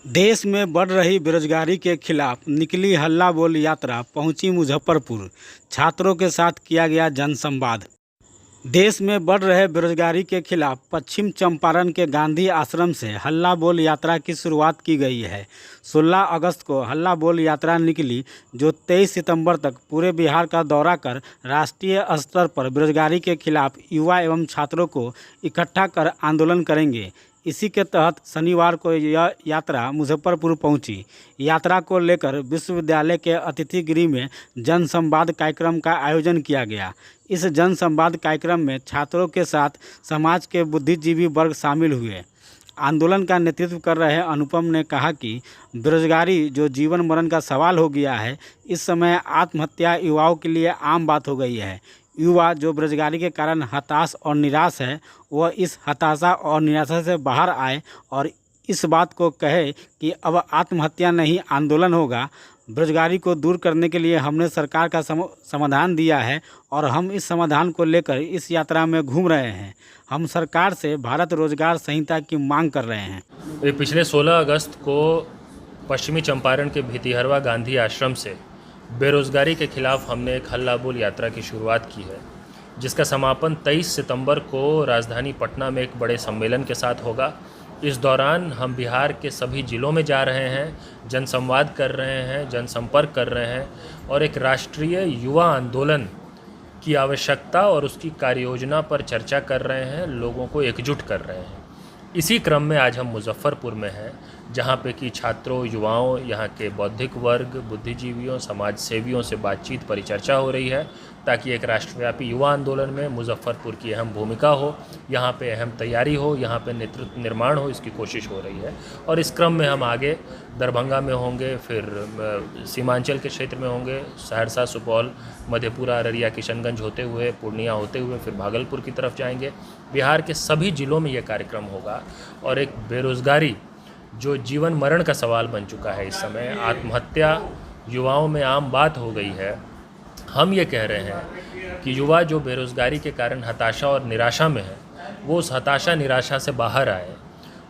देश में बढ़ रही बेरोजगारी के खिलाफ निकली हल्ला बोल यात्रा पहुंची मुजफ्फरपुर। छात्रों के साथ किया गया जनसंवाद। देश में बढ़ रहे बेरोजगारी के खिलाफ पश्चिम चंपारण के गांधी आश्रम से हल्ला बोल यात्रा की शुरुआत की गई है। 16 अगस्त को हल्ला बोल यात्रा निकली, जो 23 सितंबर तक पूरे बिहार का दौरा कर राष्ट्रीय स्तर पर बेरोजगारी के खिलाफ युवा एवं छात्रों को इकट्ठा कर आंदोलन करेंगे। इसी के तहत शनिवार को यह यात्रा मुजफ्फरपुर पहुंची। यात्रा को लेकर विश्वविद्यालय के अतिथि गृह में जनसंवाद कार्यक्रम का आयोजन किया गया। इस जनसंवाद कार्यक्रम में छात्रों के साथ समाज के बुद्धिजीवी वर्ग शामिल हुए। आंदोलन का नेतृत्व कर रहे अनुपम ने कहा कि बेरोजगारी जो जीवन मरण का सवाल हो गया है, इस समय आत्महत्या युवाओं के लिए आम बात हो गई है। युवा जो बेरोजगारी के कारण हताश और निराश है, वह इस हताशा और निराशा से बाहर आए और इस बात को कहे कि अब आत्महत्या नहीं, आंदोलन होगा। बेरोजगारी को दूर करने के लिए हमने सरकार का समाधान दिया है और हम इस समाधान को लेकर इस यात्रा में घूम रहे हैं। हम सरकार से भारत रोजगार संहिता की मांग कर रहे हैं। पिछले 16 अगस्त को पश्चिमी चंपारण के भितिहरवा गांधी आश्रम से बेरोजगारी के खिलाफ हमने एक हल्ला बोल यात्रा की शुरुआत की है, जिसका समापन 23 सितंबर को राजधानी पटना में एक बड़े सम्मेलन के साथ होगा। इस दौरान हम बिहार के सभी जिलों में जा रहे हैं, जनसंवाद कर रहे हैं, जनसंपर्क कर रहे हैं और एक राष्ट्रीय युवा आंदोलन की आवश्यकता और उसकी कार्ययोजना पर चर्चा कर रहे हैं, लोगों को एकजुट कर रहे हैं। इसी क्रम में आज हम मुजफ्फरपुर में हैं, जहाँ पे कि छात्रों, युवाओं, यहाँ के बौद्धिक वर्ग, बुद्धिजीवियों, समाज सेवियों से बातचीत परिचर्चा हो रही है, ताकि एक राष्ट्रव्यापी युवा आंदोलन में मुजफ्फरपुर की अहम भूमिका हो, यहाँ पे अहम तैयारी हो, यहाँ पे नेतृत्व निर्माण हो, इसकी कोशिश हो रही है। और इस क्रम में हम आगे दरभंगा में होंगे, फिर सीमांचल के क्षेत्र में होंगे, सहरसा, सुपौल, मधेपुरा, अररिया, किशनगंज होते हुए, पूर्णिया होते हुए फिर भागलपुर की तरफ जाएंगे। बिहार के सभी जिलों में ये कार्यक्रम होगा और एक बेरोजगारी जो जीवन मरण का सवाल बन चुका है, इस समय आत्महत्या युवाओं में आम बात हो गई है। हम ये कह रहे हैं कि युवा जो बेरोजगारी के कारण हताशा और निराशा में है, वो उस हताशा निराशा से बाहर आए।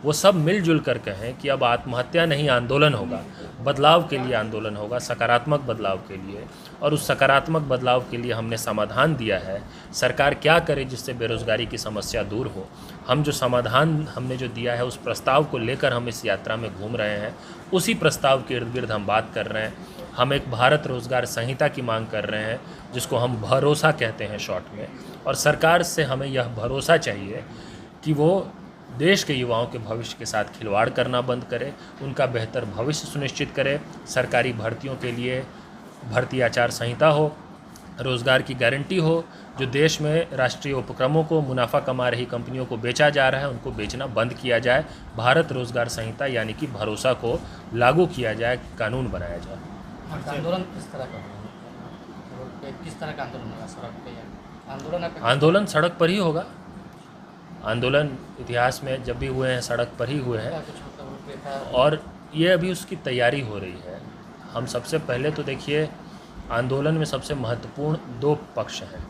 वो सब मिलजुल कर कहें कि अब आत्महत्या नहीं, आंदोलन होगा, बदलाव के लिए आंदोलन होगा, सकारात्मक बदलाव के लिए। और उस सकारात्मक बदलाव के लिए हमने समाधान दिया है। सरकार क्या करे जिससे बेरोजगारी की समस्या दूर हो। हम जो समाधान हमने जो दिया है, उस प्रस्ताव को लेकर हम इस यात्रा में घूम रहे हैं। उसी प्रस्ताव के इर्द गिर्द हम बात कर रहे हैं। हम एक भारत रोजगार संहिता की मांग कर रहे हैं, जिसको हम भरोसा कहते हैं शॉर्ट में। और सरकार से हमें यह भरोसा चाहिए कि वो देश के युवाओं के भविष्य के साथ खिलवाड़ करना बंद करे, उनका बेहतर भविष्य सुनिश्चित करे। सरकारी भर्तियों के लिए भर्ती आचार संहिता हो, रोज़गार की गारंटी हो। जो देश में राष्ट्रीय उपक्रमों को मुनाफा कमा रही कंपनियों को बेचा जा रहा है, उनको बेचना बंद किया जाए। भारत रोजगार संहिता यानी कि भरोसा को लागू किया जाए, कानून बनाया जाए। आंदोलन किस तरह का आंदोलन होगा? सड़क पे या आंदोलन सड़क पर ही होगा। आंदोलन इतिहास में जब भी हुए हैं, सड़क पर ही हुए हैं और ये अभी उसकी तैयारी हो रही है। हम सबसे पहले तो देखिए, आंदोलन में सबसे महत्वपूर्ण 2 पक्ष हैं।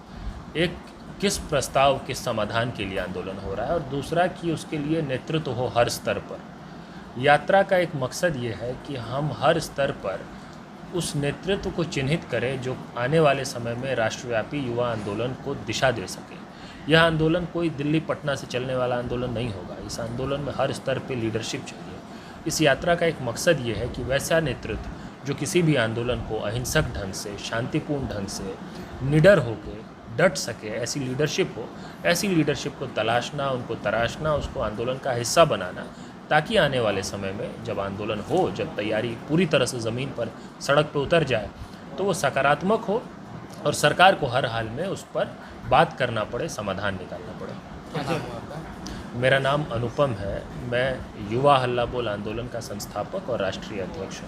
एक, किस प्रस्ताव, किस समाधान के लिए आंदोलन हो रहा है, और दूसरा कि उसके लिए नेतृत्व हो हर स्तर पर। यात्रा का एक मकसद ये है कि हम हर स्तर पर उस नेतृत्व को चिन्हित करें जो आने वाले समय में राष्ट्रव्यापी युवा आंदोलन को दिशा दे सके। यह आंदोलन कोई दिल्ली पटना से चलने वाला आंदोलन नहीं होगा। इस आंदोलन में हर स्तर पे लीडरशिप चाहिए। इस यात्रा का एक मकसद ये है कि वैसा नेतृत्व जो किसी भी आंदोलन को अहिंसक ढंग से, शांतिपूर्ण ढंग से, निडर होकर डट सके, ऐसी लीडरशिप हो। ऐसी लीडरशिप को तलाशना, उनको तराशना, उसको आंदोलन का हिस्सा बनाना, ताकि आने वाले समय में जब आंदोलन हो, जब तैयारी पूरी तरह से ज़मीन पर, सड़क पर उतर जाए, तो वो सकारात्मक हो और सरकार को हर हाल में उस पर बात करना पड़े, समाधान निकालना पड़े। क्या नाम है आपका? मेरा नाम अनुपम है। मैं युवा हल्ला बोल आंदोलन का संस्थापक और राष्ट्रीय अध्यक्ष हूँ।